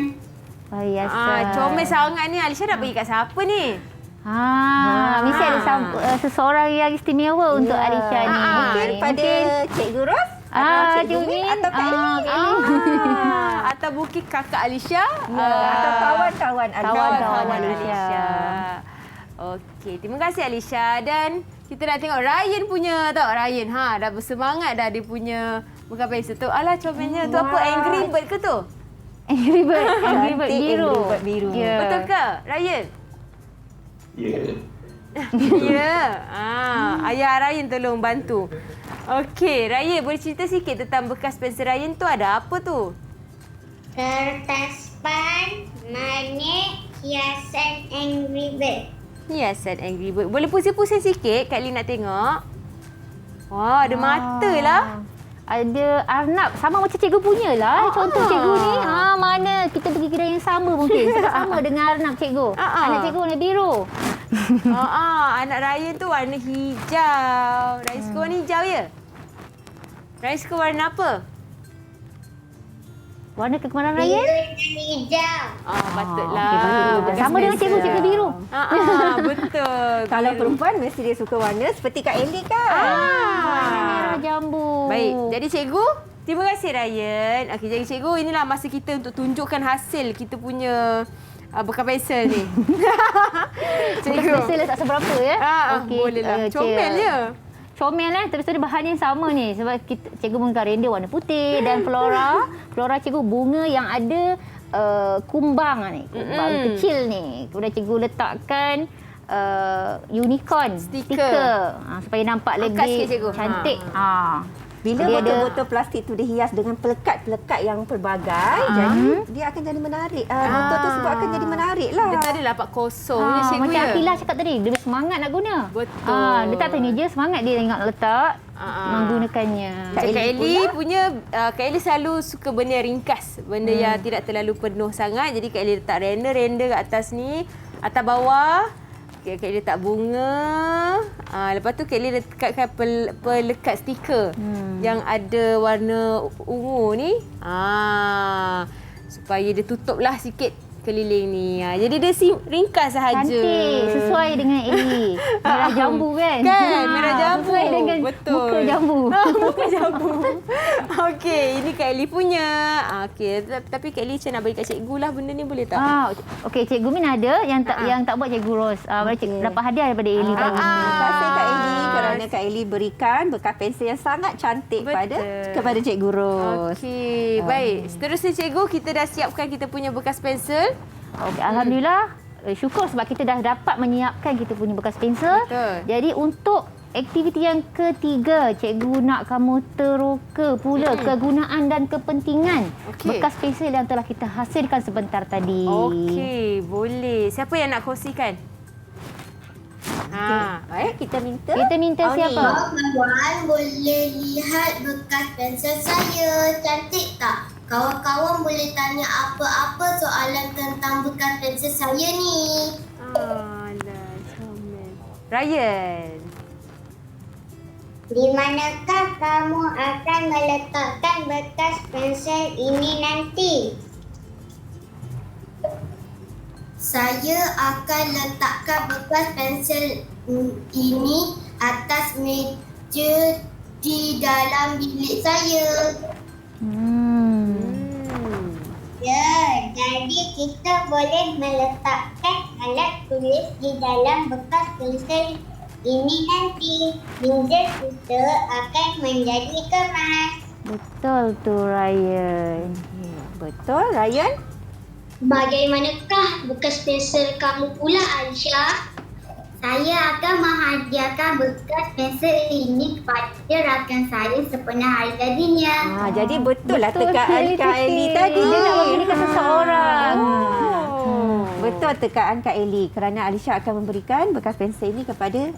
Perhiasan. Comel sangat ni. Alisha nak bagi kat siapa ni? Mesti ada seseorang yang istimewa untuk Alisha ni. Mungkin pada Cikgu Ros atau Cikgu Min atau Kak Eli. Atau mungkin kakak Alisha. Atau kawan-kawan Kawan-kawan Alisha. Alisha. Okey, terima kasih Alisha. Dan kita nak tengok Ryan punya tau. Ryan dah bersemangat dah dia punya bukan pensel tu. Alah comelnya. Tu apa, Angry Bird ke tu? Angry Bird. Angry Bird Cantik biru. Angry Bird biru. Ya. Betul ke, Ryan? Ya. Ayah Ryan tolong bantu. Okey, Ryan boleh cerita sikit tentang bekas pensel Ryan tu ada apa tu? Kertas pan, magnet, hiasan Angry Bird. Hiasan Angry Bird. Boleh pusing-pusing sikit Kak Lee nak tengok. Wah, ada mata lah. Ada arnab. Sama macam cikgu punya lah. Contoh cikgu ni. Mana kita pergi kedai yang sama mungkin. Sebab sama dengan arnab cikgu. Anak cikgu warna biru. Anak Ryan tu warna hijau. Ryan suka warna hijau ya? Ryan suka warna apa? Warna kegemaran Biru Ryan? dan hijau. Patutlah. Okey, sama dengan cikgu biru. Betul. Kalau Biru. perempuan mesti dia suka warna seperti Kak Eli kan. Warna merah jambu. Baik, jadi cikgu, terima kasih Ryan. Okey, jadi cikgu, inilah masa kita untuk tunjukkan hasil kita punya bekas pensel ni. Cikgu. Bekas tak seberapa ya? Boleh lah. Comel je. Comel tapi sebenarnya bahan yang sama ni. Sebab cikgu menggunakan render warna putih dan flora. Flora cikgu bunga yang ada kumbang ni. Kumbang kecil ni. Kemudian cikgu letakkan unicorn stiker. Supaya nampak Angkat lebih sikit, cikgu. cantik. Bila Dia ada- botol-botol plastik tu dihias dengan pelekat-pelekat yang pelbagai, jadi dia akan jadi menarik. Botol tersebut akan jadi menarik lah. Dia tak ada lapak kosong je cikgu macam ya. Atila cakap tadi, dia semangat nak guna. Betul. Dia tak tanya je, semangat dia tengok letak menggunakannya. Kak Eli punya, Kak Eli selalu suka benda yang ringkas. Benda yang tidak terlalu penuh sangat. Jadi Kak Eli letak render kat atas ni, atas bawah. Kak Eli letak bunga. Lepas tu Kak Eli lekatkan pelekat stiker yang ada warna ungu ni. Supaya dia tutuplah sikit keliling ni. Jadi dia ringkas sahaja. Cantik, sesuai dengan Eli. Merah jambu kan? Kan, merah jambu. Sesuai dengan Betul. muka jambu. Muka jambu. Okey, ini Kak Eli punya. Okey, tapi Kak Eli macam nak bagi kat cikgu lah benda ni, boleh tak? Okey, Cikgu Min ada yang tak buat Cikgu Ros. Dapat hadiah daripada Eli tadi. Terima kasih Kak Eli kerana Kak Eli berikan bekas pensel yang sangat cantik kepada Cikgu Ros. Okey, baik. Seterusnya cikgu, kita dah siapkan kita punya bekas pensel. Okey, alhamdulillah. Syukur sebab kita dah dapat menyiapkan kita punya bekas pensel. Betul. Jadi untuk aktiviti yang ketiga, cikgu nak kamu teroka pula kegunaan dan kepentingan bekas pensel yang telah kita hasilkan sebentar tadi. Okey, boleh. Siapa yang nak kongsikan? Baik, kita minta. Kita minta siapa? Kawan-kawan boleh lihat bekas pensel saya. Cantik tak? Kawan-kawan boleh tanya apa-apa soalan tentang bekas pensel saya ni. Alah, comel. Ryan. Di manakah kamu akan meletakkan bekas pensel ini nanti? Saya akan letakkan bekas pensel ini atas meja di dalam bilik saya. Ya, jadi kita boleh meletakkan alat tulis di dalam bekas pensel ini nanti. Meja kita akan menjadi kemas. Betul tu Ryan. Betul, Ryan? Bagaimanakah bekas pensel kamu pula, Alisha? Saya akan menghadiahkan bekas pensel ini kepada rakan saya sempena hari jadinya. Jadi betul lah tekaan Kak Eli tadi. Dia nak memberikan seseorang. Betul tekaan Kak Eli, kerana Alisha akan memberikan bekas pensel ini kepada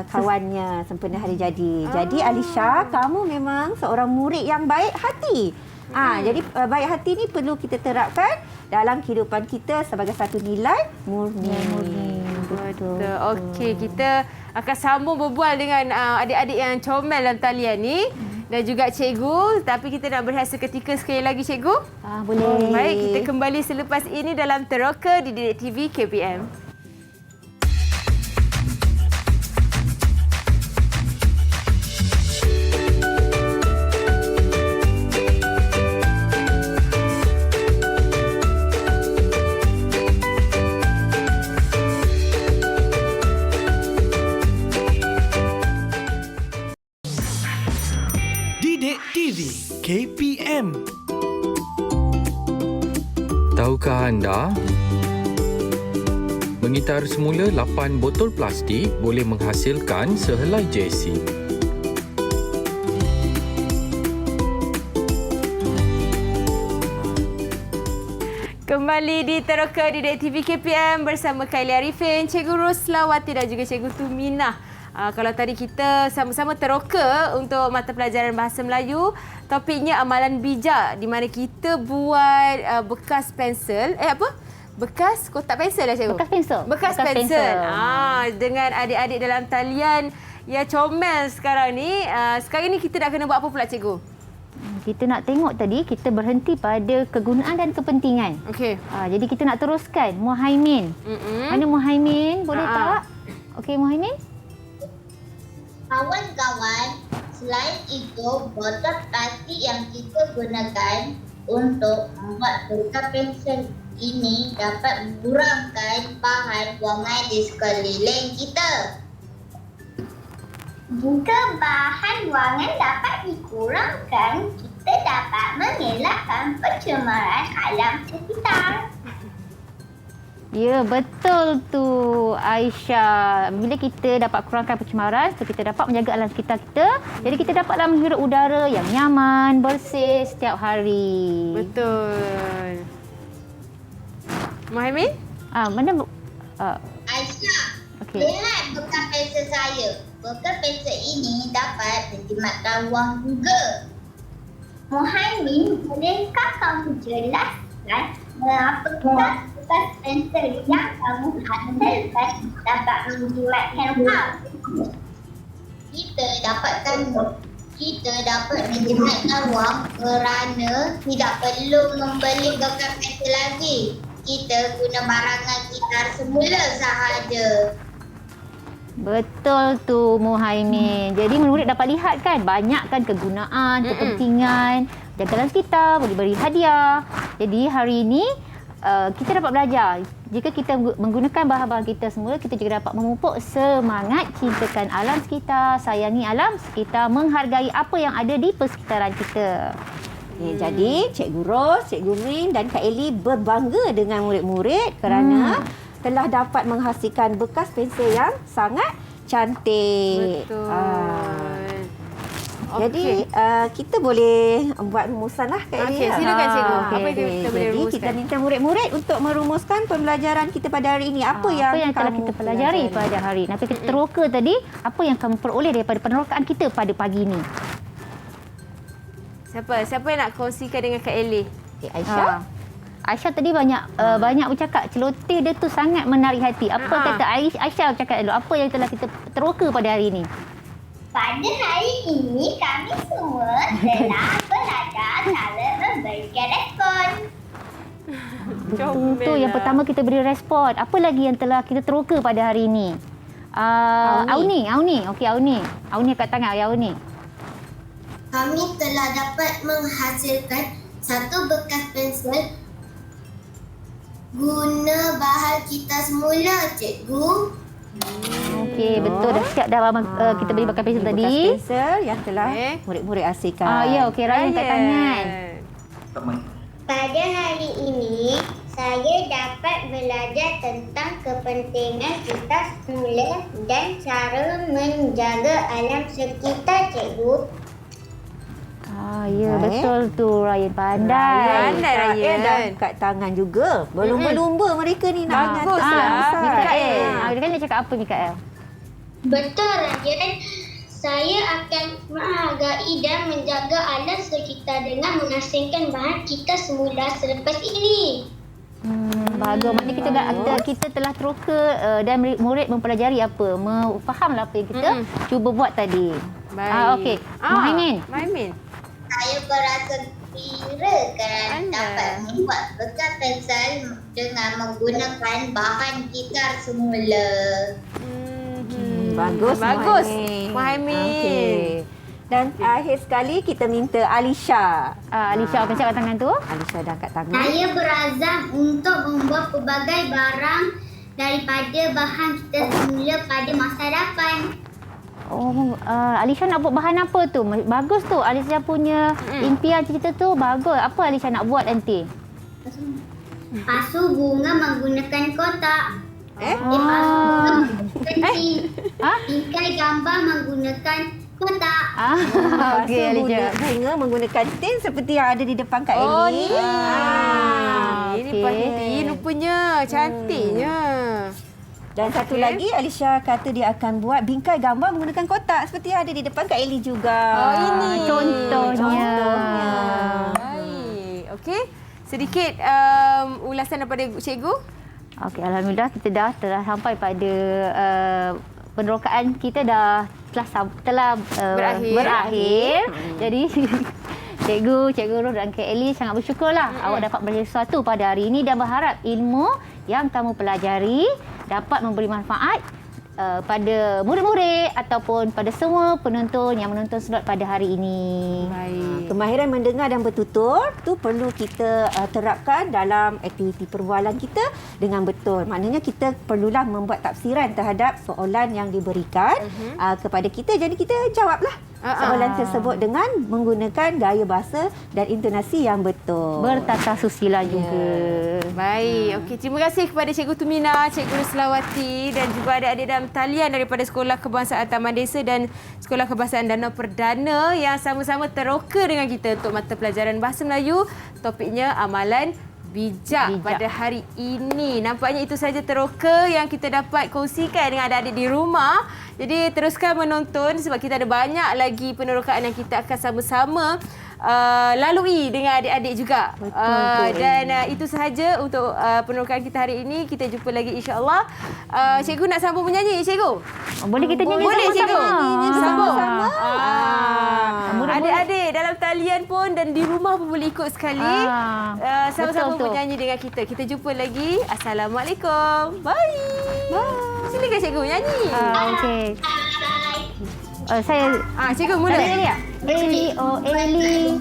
kawannya sempena hari jadi. Jadi Alisha, kamu memang seorang murid yang baik hati. Jadi baik hati ni perlu kita terapkan dalam kehidupan kita sebagai satu nilai murni. Betul. Okey, kita akan sambung berbual dengan adik-adik yang comel dalam talian ni. Dan juga cikgu, tapi kita nak berehat seketika sekali lagi cikgu. Boleh. Baik, kita kembali selepas ini dalam Teroka di Didik TV KPM. Didik TV KPM. Tahukah anda? Mengitar semula 8 botol plastik boleh menghasilkan sehelai jersey. Kembali di Teroka Didik TV KPM bersama Kylie Arifin, Cikgu Roslawati dan juga Cikgu Tuminah. Kalau tadi kita sama-sama teroka untuk mata pelajaran Bahasa Melayu, topiknya amalan bijak di mana kita buat bekas pensel. Bekas kotak pensel lah cikgu? Bekas pensel. Bekas pensel. Dengan adik-adik dalam talian yang comel sekarang ni. Sekarang ni kita nak kena buat apa pula cikgu? Kita nak tengok tadi, kita berhenti pada kegunaan dan kepentingan. Okey. Jadi kita nak teruskan. Muhaimin. Mana Muhaimin? Boleh tak? Okey, Muhaimin. Kawan-kawan, selain itu, botol plastik yang kita gunakan untuk membuat bekas pensel ini dapat mengurangkan bahan buangan di sekeliling kita. Jika bahan buangan dapat dikurangkan, kita dapat mengelakkan pencemaran alam sekitar. Ya, betul tu Aisyah. Bila kita dapat kurangkan pencemaran, so kita dapat menjaga alam sekitar kita. Jadi kita dapatlah menghirup udara yang nyaman, bersih setiap hari. Betul. Muhaimin? Mana Aisyah, okey. lihat bekas pensel saya. Bekas pensel ini dapat menjimatkan wang juga. Muhaimin, bolehkah kamu jelaskan mengapa bekas pensel yang kamu hasilkan dapat menjimatkan wang? Kita dapat menjimatkan wang kerana tidak perlu membeli bekas pensel lagi. Kita guna barangan kita semula sahaja. Betul tu Muhaimin. Jadi murid dapat lihat kan, banyakkan kegunaan, kepentingan, jaga alam sekitar, boleh beri hadiah. Jadi hari ini kita dapat belajar. Jika kita menggunakan bahan-bahan kita semula, kita juga dapat memupuk semangat cintakan alam sekitar, sayangi alam sekitar, menghargai apa yang ada di persekitaran kita. Jadi Cikgu Ros, Cikgu Min dan Kak Eli berbangga dengan murid-murid kerana telah dapat menghasilkan bekas pensel yang sangat cantik. Betul. Jadi kita boleh buat rumusan lah Kak Eli. Okey, silakan cikgu. Okey, Apa yang kita boleh Jadi rumuskan? kita minta murid-murid untuk merumuskan pembelajaran kita pada hari ini. Apa yang telah kamu kita pelajari pada hari ini. Nanti kita teroka tadi, apa yang kamu peroleh daripada penerokaan kita pada pagi ini. Siapa yang nak kongsikan dengan Kak Eli? Aisyah. Aisyah tadi banyak bercakap. Celoteh dia tu sangat menarik hati. Apa kata Aisyah bercakap dulu? Apa yang telah kita teroka pada hari ini? Pada hari ini, kami semua telah belajar cara memberikan respon. Betul. Yang pertama kita beri respon. Apa lagi yang telah kita teroka pada hari ini? Auni. Okey, Auni. Auni kat tangan Auni. Kami telah dapat menghasilkan satu bekas pensel guna bahan kita semula, cikgu. Okey, betul. Dah siap dah kita beri bekas pensel tadi. Bekas pensel yang telah murid-murid hasilkan. Ya, okey. Ryan kat tangan. Pada hari ini, saya dapat belajar tentang kepentingan kita semula dan cara menjaga alam sekitar, cikgu. Ya, betul tu. Ryan pandai. Pandai, Ryan. Dan kat tangan juga. Berlumba-lumba mereka ni nak Bagus mengata. lah. Ustaz. Mikael. Dia kan dia cakap apa, Mikael? Betul, Ryan. Saya akan menghargai dan menjaga alam sekitar dengan mengasingkan bahan kita semula selepas ini. Bagus. Maknanya kita telah teroka dan murid mempelajari apa. Fahamlah apa yang kita cuba buat tadi. Baik. Okey. Muhaimin. Muhaimin. Saya berasa gembira kerana dapat membuat bekas pensel dengan menggunakan bahan gitar semula. Bagus. Bagus, Muhaimin. Muhaimin. Okey. Dan akhir sekali kita minta Alisha. Alisha, apa cakap tangan tu? Alisha dah kat tangan. Saya berazam untuk membuat pelbagai barang daripada bahan kita semula pada masa hadapan. Alisha nak buat bahan apa tu? Bagus tu. Alisha punya impian cita tu bagus. Apa Alisha nak buat nanti? Pasu bunga menggunakan kotak. Pasu bunga menggunakan tin. Bingkai gambar menggunakan kotak. Okey, Alisha. Bunga menggunakan tin seperti yang ada di depan Kak Eli. Oh, ni. Ini okey. pasti rupanya. Cantiknya. Dan satu lagi Alisha kata dia akan buat bingkai gambar menggunakan kotak seperti yang ada di depan Kak Eli juga. Oh, ini. Contohnya. Baik. Okey. Sedikit ulasan daripada cikgu. Okey, alhamdulillah kita telah sampai pada penerokaan kita telah berakhir. Jadi Cikgu Roh dan Kak Eli sangat bersyukurlah awak dapat belajar sesuatu pada hari ini dan berharap ilmu yang kamu pelajari dapat memberi manfaat pada murid-murid ataupun pada semua penonton yang menonton slot pada hari ini. Baik. Kemahiran mendengar dan bertutur tu perlu kita terapkan dalam aktiviti perbualan kita dengan betul. Maknanya kita perlulah membuat tafsiran terhadap soalan yang diberikan kepada kita. Jadi kita jawablah soalan tersebut dengan menggunakan gaya bahasa dan intonasi yang betul. Bertata susila juga. Baik. Okey, terima kasih kepada Cikgu Tumina, Cikgu Ruslawati dan juga adik-adik dalam talian daripada Sekolah Kebangsaan Taman Desa dan Sekolah Kebangsaan Danau Perdana yang sama-sama teroka dengan kita untuk mata pelajaran Bahasa Melayu. Topiknya amalan bijak pada hari ini. Nampaknya itu saja teroka yang kita dapat kongsikan dengan adik-adik di rumah. Jadi teruskan menonton sebab kita ada banyak lagi penerokaan yang kita akan sama-sama lalui dengan adik-adik juga. Dan itu sahaja untuk penerokaan kita hari ini. Kita jumpa lagi insya-Allah. Cikgu nak sambung menyanyi, Cikgu? Boleh kita nyanyi Boleh, Cikgu. sama-sama. Sambung. Adik-adik dalam talian pun dan di rumah pun boleh ikut sekali. Sama-sama betul tu. menyanyi dengan kita. Kita jumpa lagi. Assalamualaikum. Bye. Silakan Cikgu nyanyi. Okey. Saya Cikgu mula. Eli, oh Eli,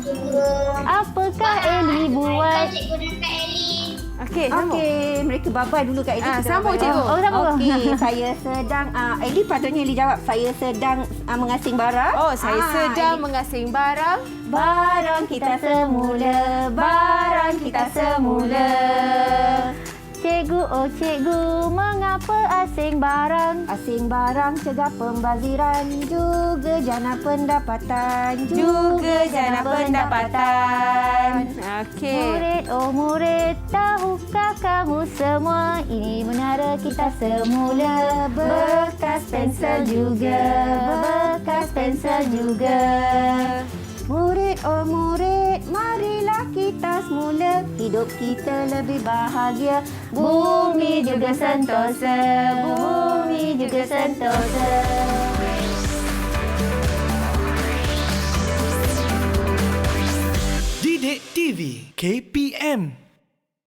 apakah Eli buat? Cikgu dan Kak Eli. Okey, sambung. Okey, mereka bye-bye dulu Kak Eli. Kita sambung, bye-bye. Cikgu. Sambung. Okey, saya sedang Eli patutnya Eli jawab. Saya sedang mengasing barang. Oh, saya sedang Eli. mengasing barang. Barang kita semula, barang kita semula. Cikgu, oh cikgu, mengapa asing barang? Asing barang cegah pembaziran, juga jana pendapatan, Juga jana pendapatan. Okey. Murid, oh murid, tahukah kamu semua ini menara kita semula? Bekas pensel juga, bekas pensel juga. Murid, oh murid, marilah kita semula. Hidup kita lebih bahagia. Bumi juga sentosa, bumi juga sentosa. Didik TV KPM